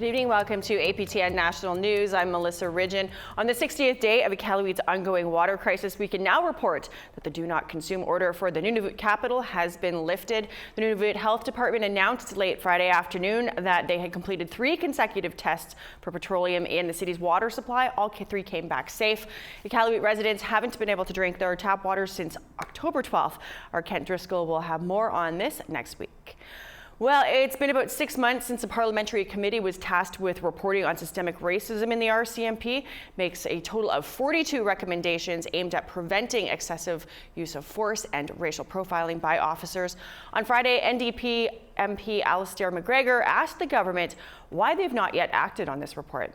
Good evening. Welcome to APTN National News. I'm Melissa Ridgen. On the 60th day of Iqaluit's ongoing water crisis, we can now report that the do not consume order for the Nunavut capital has been lifted. The Nunavut Health Department announced late Friday afternoon that they had completed 3 consecutive tests for petroleum in the city's water supply. All 3 came back safe. Iqaluit residents haven't been able to drink their tap water since October 12th. Our Kent Driscoll will have more on this next week. Well, it's been about 6 months since a parliamentary committee was tasked with reporting on systemic racism in the RCMP. Makes a total of 42 recommendations aimed at preventing excessive use of force and racial profiling by officers. On Friday, NDP MP Alistair McGregor asked the government why they've not yet acted on this report.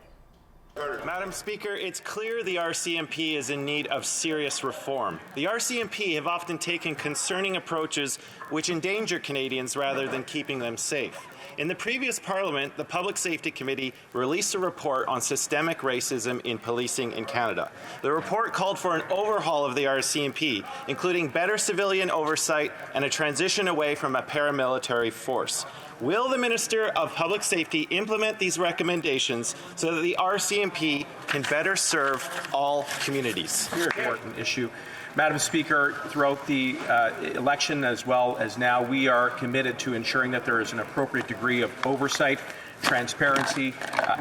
Madam Speaker, it's clear the RCMP is in need of serious reform. The RCMP have often taken concerning approaches which endanger Canadians rather than keeping them safe. In the previous Parliament, the Public Safety Committee released a report on systemic racism in policing in Canada. The report called for an overhaul of the RCMP, including better civilian oversight and a transition away from a paramilitary force. Will the Minister of Public Safety implement these recommendations so that the RCMP can better serve all communities? Very important issue. Madam Speaker, throughout the election as well as now, we are committed to ensuring that there is an appropriate degree of oversight, transparency,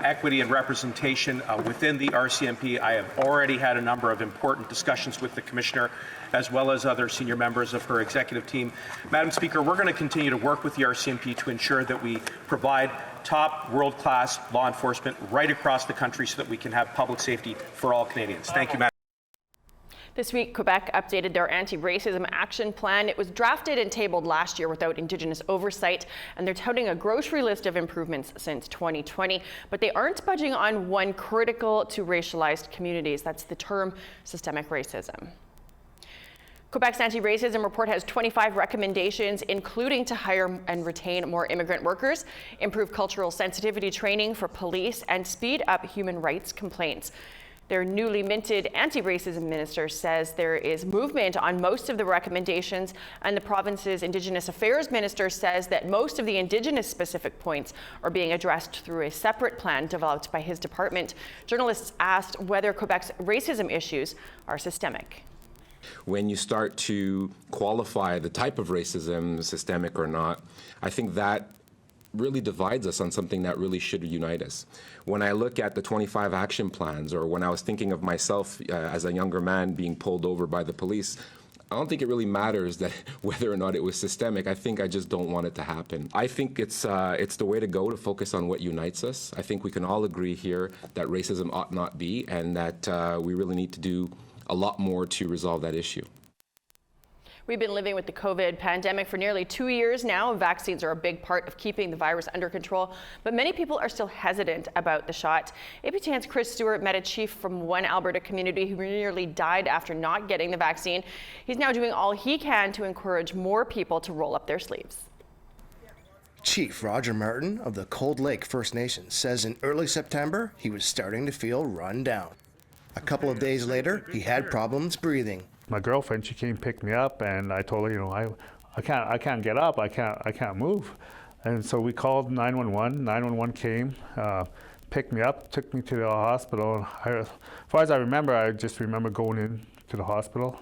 equity and representation within the RCMP. I have already had a number of important discussions with the Commissioner as well as other senior members of her executive team. Madam Speaker, we're going to continue to work with the RCMP to ensure that we provide top world-class law enforcement right across the country so that we can have public safety for all Canadians. Thank you, Madam. This week, Quebec updated their anti-racism action plan. It was drafted and tabled last year without Indigenous oversight, and they're touting a grocery list of improvements since 2020. But they aren't budging on one critical to racialized communities. That's the term systemic racism. Quebec's anti-racism report has 25 recommendations, including to hire and retain more immigrant workers, improve cultural sensitivity training for police, and speed up human rights complaints. Their newly minted anti-racism minister says there is movement on most of the recommendations, and the province's Indigenous Affairs minister says that most of the Indigenous-specific points are being addressed through a separate plan developed by his department. Journalists asked whether Quebec's racism issues are systemic. When you start to qualify the type of racism, systemic or not, I think that really divides us on something that really should unite us. When I look at the 25 action plans, or when I was thinking of myself as a younger man being pulled over by the police, I don't think it really matters that whether or not it was systemic. I think I just don't want it to happen. I think it's the way to go, to focus on what unites us. I think we can all agree here that racism ought not be, and that we really need to do a lot more to resolve that issue. We've been living with the COVID pandemic for nearly 2 years now. Vaccines are a big part of keeping the virus under control, but many people are still hesitant about the shot. APTN's Chris Stewart met a chief from one Alberta community who nearly died after not getting the vaccine. He's now doing all he can to encourage more people to roll up their sleeves. Chief Roger Martin of the Cold Lake First Nation says in early September he was starting to feel run down. A couple of days later, he had problems breathing. My girlfriend, she came pick me up, and I told her, I can't get up, I can't move. And so we called 911. 911 came, picked me up, took me to the hospital. As far as I remember, I just remember going in to the hospital,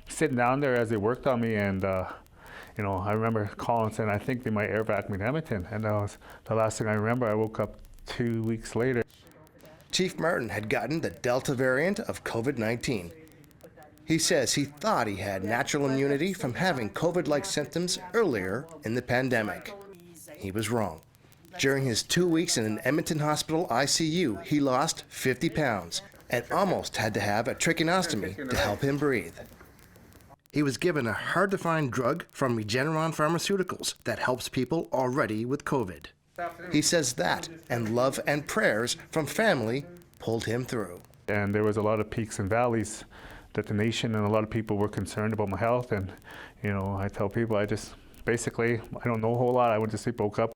sitting down there as they worked on me, and I remember calling saying, I think they might air vac me to Edmonton. And that was the last thing I remember. I woke up 2 weeks later. Chief Martin had gotten the Delta variant of COVID-19. He says he thought he had natural immunity from having COVID-like symptoms earlier in the pandemic. He was wrong. During his 2 weeks in an Edmonton hospital ICU, he lost 50 pounds and almost had to have a tracheostomy to help him breathe. He was given a hard-to-find drug from Regeneron Pharmaceuticals that helps people already with COVID. He says that, and love and prayers from family, pulled him through. And there was a lot of peaks and valleys that the nation and a lot of people were concerned about my health. And, I tell people I don't know a whole lot. I just woke up.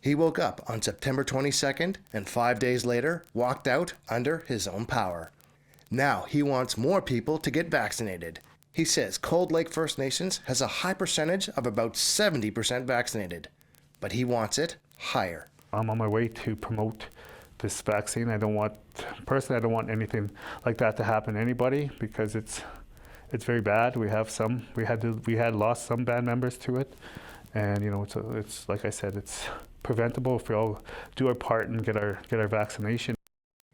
He woke up on September 22nd, and 5 days later, walked out under his own power. Now he wants more people to get vaccinated. He says Cold Lake First Nations has a high percentage of about 70% vaccinated, but he wants it higher. I'm on my way to promote this vaccine. Personally, I don't want anything like that to happen to anybody because it's very bad. We had lost some band members to it, and it's like I said, it's preventable if we all do our part and get our vaccination.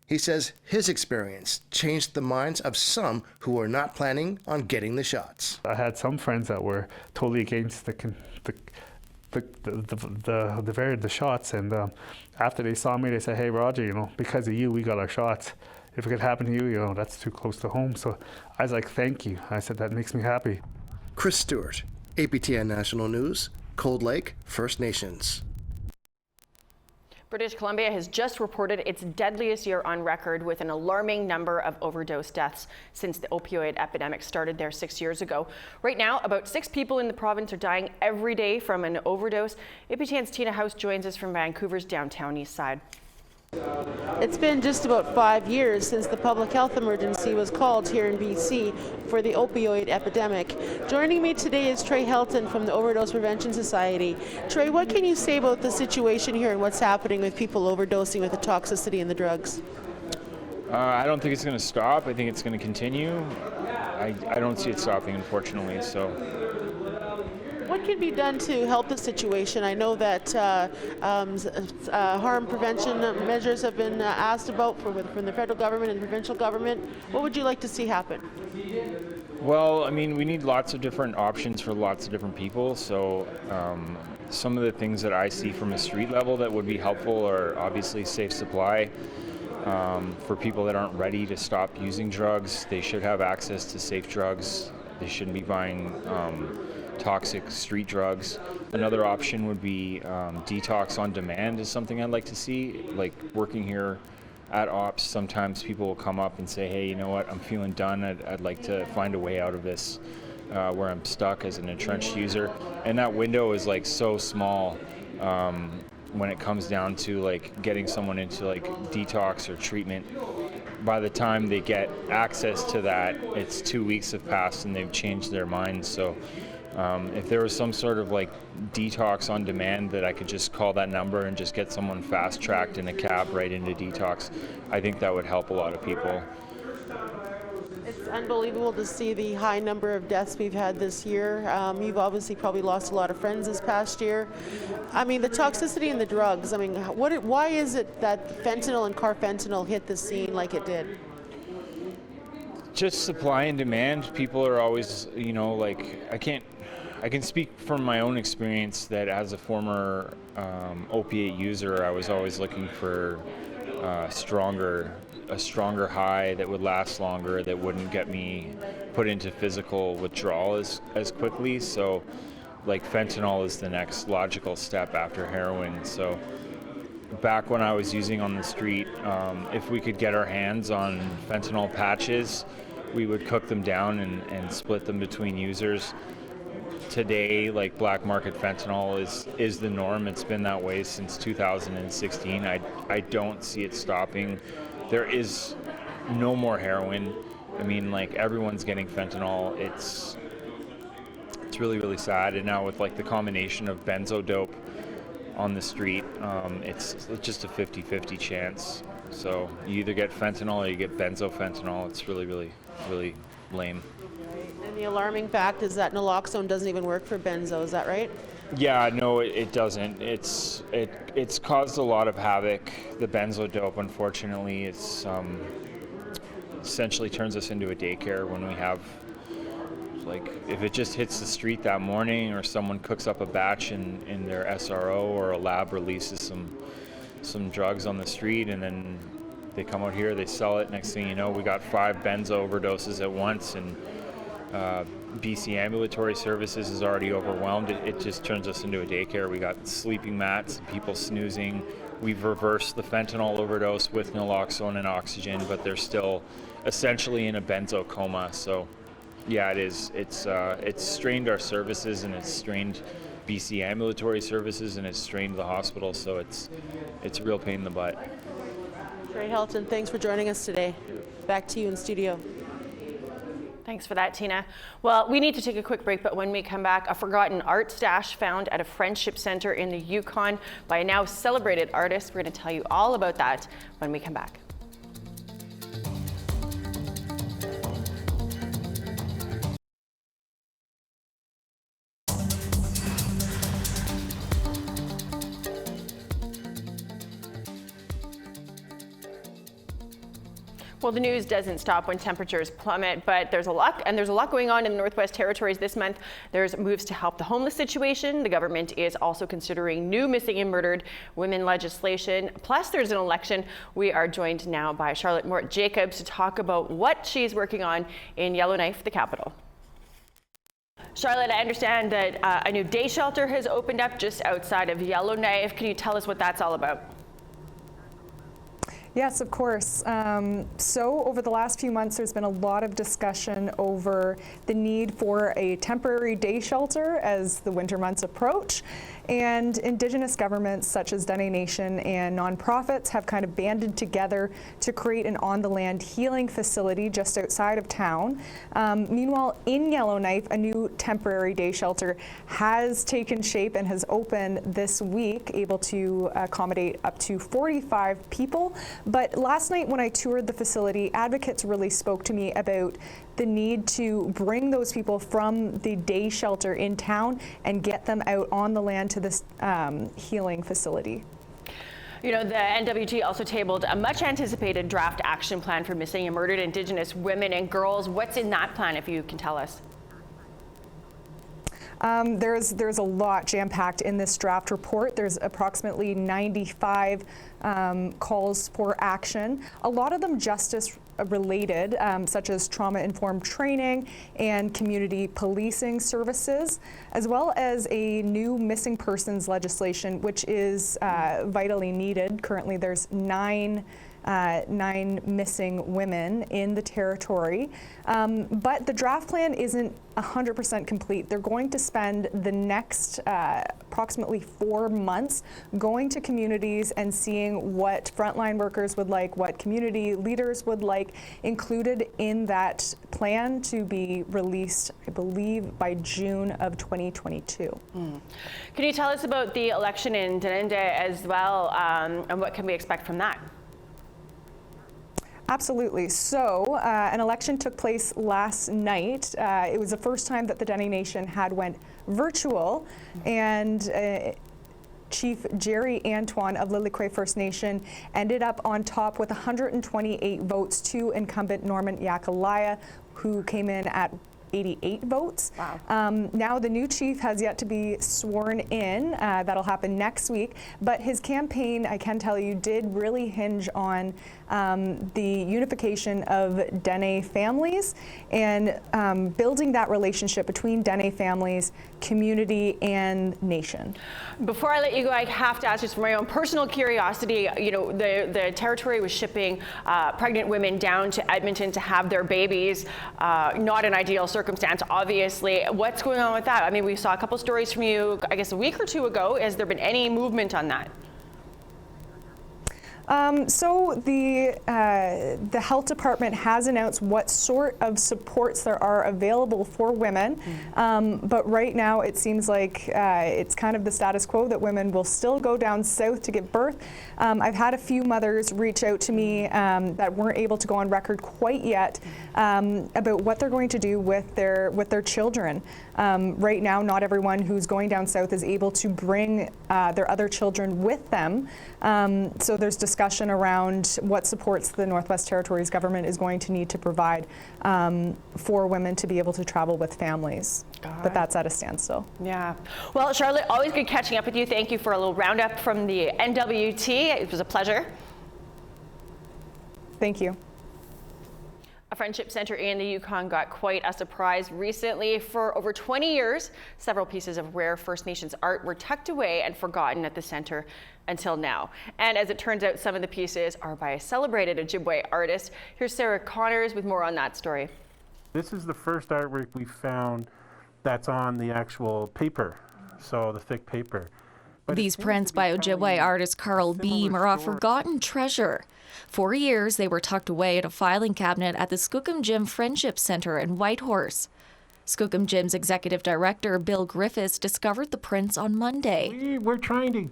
He says his experience changed the minds of some who were not planning on getting the shots. I had some friends that were totally against the shots, and after they saw me, they said, "Hey, Roger, because of you, we got our shots. If it could happen to you, that's too close to home." So I was like, "Thank you." I said, "That makes me happy." Chris Stewart, APTN National News, Cold Lake, First Nations. British Columbia has just reported its deadliest year on record with an alarming number of overdose deaths since the opioid epidemic started there 6 years ago. Right now, about 6 people in the province are dying every day from an overdose. APTN's Tina House joins us from Vancouver's downtown east side. It's been just about 5 years since the public health emergency was called here in BC for the opioid epidemic. Joining me today is Trey Helton from the Overdose Prevention Society. Trey, what can you say about the situation here and what's happening with people overdosing with the toxicity and the drugs? I don't think it's going to stop. I think it's going to continue. I don't see it stopping, unfortunately. So. What can be done to help the situation? I know that harm prevention measures have been asked about from the federal government and the provincial government. What would you like to see happen? Well, I mean, we need lots of different options for lots of different people. So some of the things that I see from a street level that would be helpful are obviously safe supply. For people that aren't ready to stop using drugs, they should have access to safe drugs. They shouldn't be buying toxic street drugs. Another option would be detox on demand is something I'd like to see. Like working here at Ops, sometimes people will come up and say, "Hey, you know what, I'm feeling done. I'd like to find a way out of this where I'm stuck as an entrenched user." And that window is like so small when it comes down to like getting someone into like detox or treatment. By the time they get access to that, it's 2 weeks have passed and they've changed their minds. So if there was some sort of like detox on demand that I could just call that number and just get someone fast tracked in a cab right into detox, I think that would help a lot of people. It's unbelievable to see the high number of deaths we've had this year. You've obviously probably lost a lot of friends this past year. I mean, the toxicity and the drugs, I mean, why is it that fentanyl and carfentanil hit the scene like it did? Just supply and demand. People are always, I can speak from my own experience that as a former opiate user, I was always looking for a stronger high that would last longer, that wouldn't get me put into physical withdrawal as quickly. So like fentanyl is the next logical step after heroin. So back when I was using on the street, if we could get our hands on fentanyl patches, we would cook them down and split them between users. Today, like black market fentanyl is the norm. It's been that way since 2016. I don't see it stopping. There is no more heroin. I mean, like everyone's getting fentanyl. It's really, really sad. And now with like the combination of benzo dope on the street, it's just a 50-50 chance. So you either get fentanyl or you get benzofentanyl. It's really, really, really lame. And the alarming fact is that naloxone doesn't even work for benzo, is that right? Yeah, no, it doesn't. It's caused a lot of havoc. The benzo dope, unfortunately, it's essentially turns us into a daycare when we have, like, if it just hits the street that morning or someone cooks up a batch in their SRO or a lab releases some drugs on the street and then they come out here, they sell it. Next thing you know, we got 5 benzo overdoses at once, and BC Ambulatory Services is already overwhelmed. It just turns us into a daycare. We got sleeping mats, people snoozing. We've reversed the fentanyl overdose with naloxone and oxygen, but they're still essentially in a benzo coma. So yeah, it is. It's strained our services, and it's strained BC Ambulatory Services, and it's strained the hospital. So it's a real pain in the butt. Trey Helton, thanks for joining us today. Back to you in studio. Thanks for that, Tina. Well, we need to take a quick break, but when we come back, a forgotten art stash found at a friendship center in the Yukon by a now celebrated artist. We're going to tell you all about that when we come back. Well, the news doesn't stop when temperatures plummet, but there's a lot going on in the Northwest Territories this month. There's moves to help the homeless situation. The government is also considering new missing and murdered women legislation. Plus, there's an election. We are joined now by Charlotte Mort-Jacobs to talk about what she's working on in Yellowknife, the capital. Charlotte, I understand that a new day shelter has opened up just outside of Yellowknife. Can you tell us what that's all about? Yes, of course. So over the last few months, there's been a lot of discussion over the need for a temporary day shelter as the winter months approach. And Indigenous governments such as Dene Nation and nonprofits have kind of banded together to create an on-the-land healing facility just outside of town. Meanwhile, in Yellowknife, a new temporary day shelter has taken shape and has opened this week, able to accommodate up to 45 people. But last night when I toured the facility, advocates really spoke to me about the need to bring those people from the day shelter in town and get them out on the land to this healing facility. You know, the NWT also tabled a much anticipated draft action plan for missing and murdered Indigenous women and girls. What's in that plan, if you can tell us? There's a lot jam-packed in this draft report. There's approximately 95 calls for action, a lot of them justice related, such as trauma-informed training and community policing services, as well as a new missing persons legislation, which is vitally needed. Currently, there's nine missing women in the territory. But the draft plan isn't 100% complete. They're going to spend the next approximately 4 months going to communities and seeing what frontline workers would like, what community leaders would like included in that plan to be released, I believe, by June of 2022. Can you tell us about the election in Dunedin as well, and what can we expect from that? Absolutely. So an election took place last night. It was the first time that the Dene Nation had went virtual, and Chief Jerry Antoine of Lillek'weh First Nation ended up on top with 128 votes to incumbent Norman Yakalaya, who came in at 88 votes. Wow. Now the new chief has yet to be sworn in. That'll happen next week. But his campaign, I can tell you, did really hinge on the unification of Dene families and building that relationship between Dene families, community, and nation. Before I let you go, I have to ask, just for my own personal curiosity, you know, the territory was shipping pregnant women down to Edmonton to have their babies. Not an ideal circumstance, obviously. What's going on with that? I mean, we saw a couple stories from you, I guess, a week or two ago. Has there been any movement on that? So the health department has announced what sort of supports there are available for women, but right now it seems like it's kind of the status quo that women will still go down south to give birth. I've had a few mothers reach out to me that weren't able to go on record quite yet about what they're going to do with their children. Right now, not everyone who's going down south is able to bring their other children with them. So there's discussion around what supports the Northwest Territories government is going to need to provide for women to be able to travel with families. But that's at a standstill. Yeah. Well, Charlotte, always good catching up with you. Thank you for a little roundup from the NWT. It was a pleasure. Thank you. A friendship center in the Yukon got quite a surprise recently. For over 20 years, several pieces of rare First Nations art were tucked away and forgotten at the center until now. And as it turns out, some of the pieces are by a celebrated Ojibwe artist. Here's Sarah Connors with more on that story. This is the first artwork we found that's on the actual paper, so the thick paper. These prints by Ojibwe artist Carl Beam are a forgotten treasure. For years, they were tucked away in a filing cabinet at the Skookum Jim Friendship Center in Whitehorse. Skookum Jim's executive director, Bill Griffiths, discovered the prints on Monday. We're trying to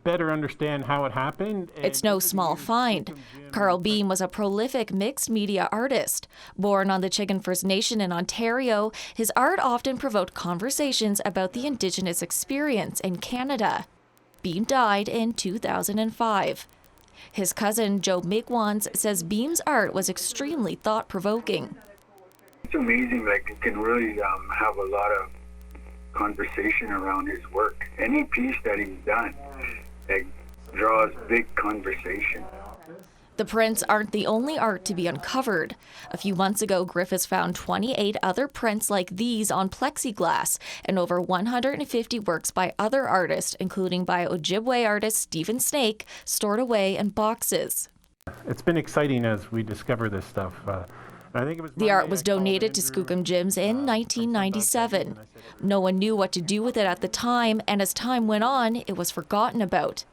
better understand how it happened. It's no small find. Carl Beam was a prolific mixed media artist. Born on the Chicken First Nation in Ontario, his art often provoked conversations about the Indigenous experience in Canada. Beam died in 2005. His cousin, Joe Migwans, says Beam's art was extremely thought-provoking. It's amazing, like, you can really have a lot of conversation around his work. Any piece that he's done, like, draws big conversation. The prints aren't the only art to be uncovered. A few months ago, Griffiths found 28 other prints like these on plexiglass and over 150 works by other artists, including by Ojibwe artist Stephen Snake, stored away in boxes. It's been exciting as we discover this stuff. I think it was the art was donated to Skookum Jim's in 1997. No one knew what to do with it at the time, and as time went on, it was forgotten about.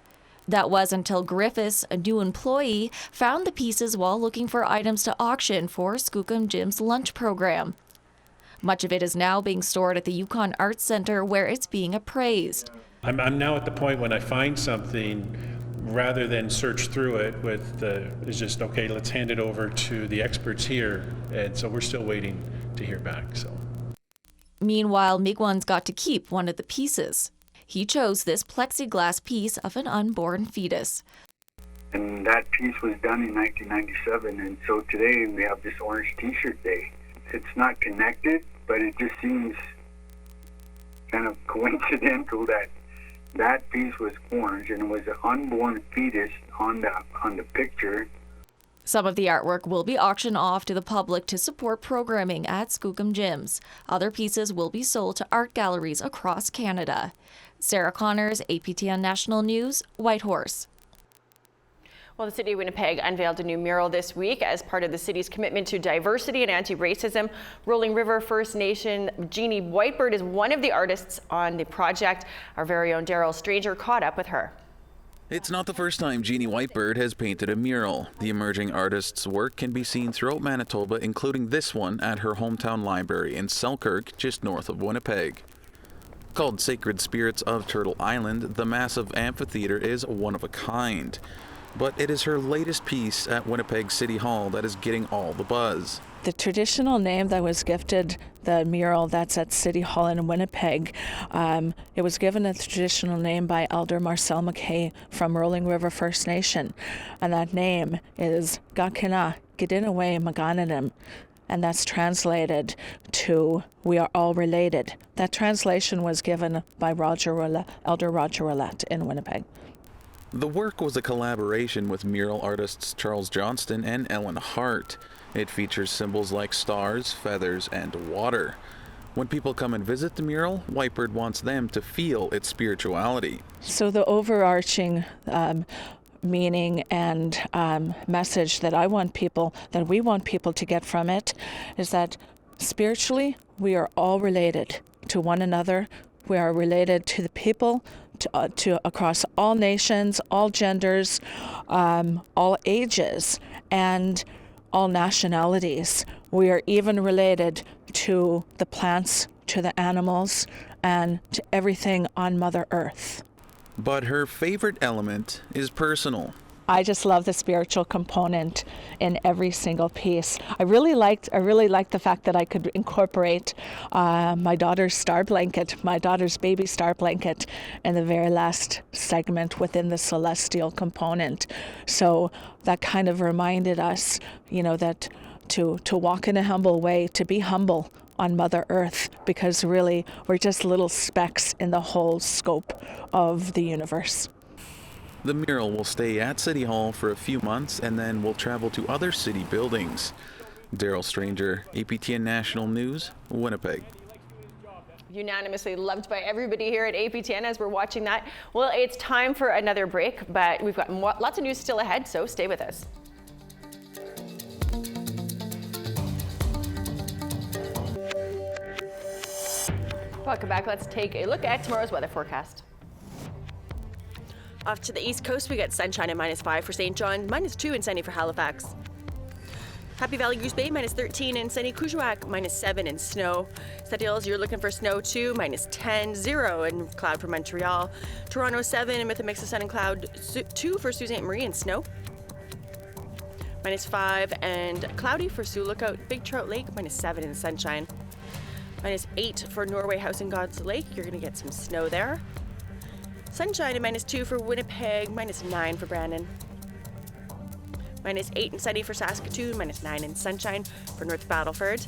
That was until Griffiths, a new employee, found the pieces while looking for items to auction for Skookum Jim's lunch program. Much of it is now being stored at the Yukon Arts Centre, where it's being appraised. I'm now at the point when I find something, rather than search through it it's just, okay, let's hand it over to the experts here. And so we're still waiting to hear back. So. Meanwhile, Migwans got to keep one of the pieces. He chose this plexiglass piece of an unborn fetus. And that piece was done in 1997, and so today we have this Orange T-shirt day. It's not connected, but it just seems kind of coincidental that that piece was orange and it was an unborn fetus on the picture. Some of the artwork will be auctioned off to the public to support programming at Skookum Jim's. Other pieces will be sold to art galleries across Canada. Sarah Connors, APTN National News, Whitehorse. Well, the City of Winnipeg unveiled a new mural this week as part of the city's commitment to diversity and anti-racism. Rolling River First Nation Jeannie Whitebird is one of the artists on the project. Our very own Daryl Stranger caught up with her. It's not the first time Jeannie Whitebird has painted a mural. The emerging artist's work can be seen throughout Manitoba, including this one at her hometown library in Selkirk, just north of Winnipeg. Called Sacred Spirits of Turtle Island, the massive amphitheater is one of a kind. But it is her latest piece at Winnipeg City Hall that is getting all the buzz. The traditional name that was gifted the mural that's at City Hall in Winnipeg, it was given a traditional name by Elder Marcel McKay from Rolling River First Nation. And that name is Gakina Gidinaway Magananim. And that's translated to "we are all related." That translation was given by Elder Roger Roulette in Winnipeg. The work was a collaboration with mural artists Charles Johnston and Ellen Hart. It features symbols like stars, feathers, and water. When people come and visit the mural, Whitebird wants them to feel its spirituality. So the overarching meaning and message that we want people to get from it is that spiritually we are all related to one another. We are related to the people, to across all nations, all genders, all ages, and all nationalities. We are even related to the plants, to the animals, and to everything on Mother Earth. But her favorite element is personal. I just love the spiritual component in every single piece. I really liked the fact that I could incorporate my daughter's star blanket, my daughter's baby star blanket, in the very last segment within the celestial component. So that kind of reminded us, that to walk in a humble way, to be humble on Mother Earth, because really we're just little specks in the whole scope of the universe. The mural will stay at City Hall for a few months and then will travel to other city buildings. Daryl Stranger, APTN National News, Winnipeg. Unanimously loved by everybody here at APTN as we're watching that. Well, it's time for another break, but we've got lots of news still ahead, so stay with us. Welcome back. Let's take a look at tomorrow's weather forecast. Off to the east coast, we got sunshine at -5 for St. John, -2 and sunny for Halifax. Happy Valley Goose Bay, -13 and sunny. Kuujjuaq, -7 and snow. Sept-Îles, you're looking for snow too, -10, 0 and cloud for Montreal. Toronto, 7 and with a mix of sun and cloud, 2 for Sault Ste. Marie and snow. -5 and cloudy for Sioux Lookout. Big Trout Lake, -7 and sunshine. -8 for Norway House and God's Lake, you're going to get some snow there. Sunshine at -2 for Winnipeg, -9 for Brandon. -8 and sunny for Saskatoon, -9 and sunshine for North Battleford.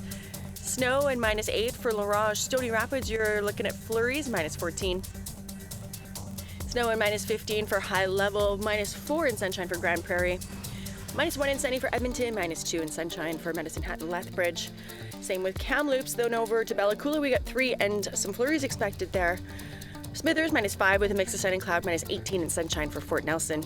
Snow and -8 for La Ronge. Stony Rapids, you're looking at flurries, -14. Snow and -15 for High Level, -4 and sunshine for Grand Prairie. -1 and sunny for Edmonton, -2 and sunshine for Medicine Hat and Lethbridge. Same with Kamloops, then over to Bella Coola, we got 3 and some flurries expected there. Smithers, -5 with a mix of sun and cloud, -18 and sunshine for Fort Nelson.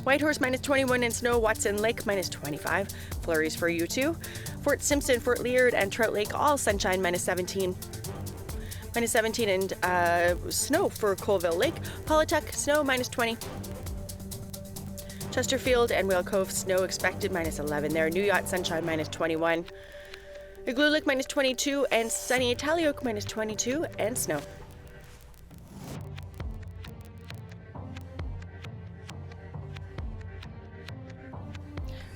Whitehorse, -21 and snow. Watson Lake, -25. Flurries for you too. Fort Simpson, Fort Leard, and Trout Lake, all sunshine, -17. -17 and snow for Colville Lake. Paulituck, snow, -20. Chesterfield and Whale Cove, snow expected, -11 there. New Yacht, sunshine, -21. Iqaluit, -22 and sunny. Iqaluit, -22 and snow.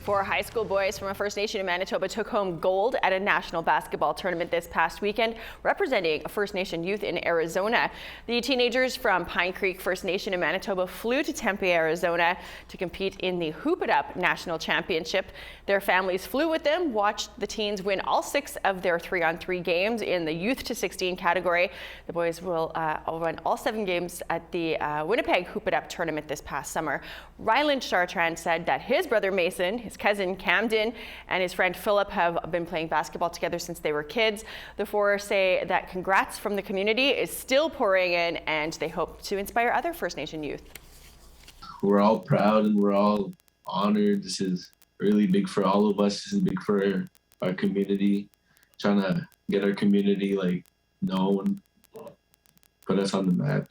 Four high school boys from a First Nation in Manitoba took home gold at a national basketball tournament this past weekend, representing First Nation youth in Arizona. The teenagers from Pine Creek First Nation in Manitoba flew to Tempe, Arizona to compete in the Hoop It Up National Championship. Their families flew with them, watched the teens win all 6 of their 3-on-3 games in the Youth to 16 category. The boys will run all 7 games at the Winnipeg Hoop It Up tournament this past summer. Ryland Chartrand said that his brother Mason, his cousin Camden, and his friend Philip have been playing basketball together since they were kids. The four say that congrats from the community is still pouring in, and they hope to inspire other First Nation youth. We're all proud and we're all honored. This is really big for all of us. This is big for our community, trying to get our community known, put us on the map,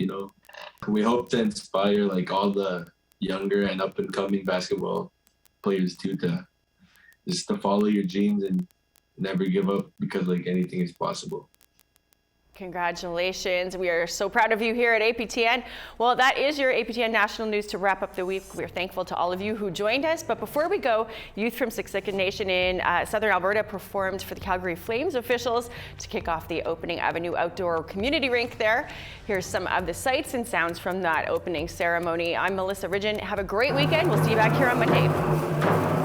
We hope to inspire all the younger and up and coming basketball players too, to follow your dreams and never give up, because anything is possible. Congratulations. We are so proud of you here at APTN. Well, that is your APTN National News to wrap up the week. We're thankful to all of you who joined us. But before we go, youth from Siksika Nation in Southern Alberta performed for the Calgary Flames officials to kick off the opening of a new outdoor community rink there. Here's some of the sights and sounds from that opening ceremony. I'm Melissa Ridgen. Have a great weekend. We'll see you back here on Monday.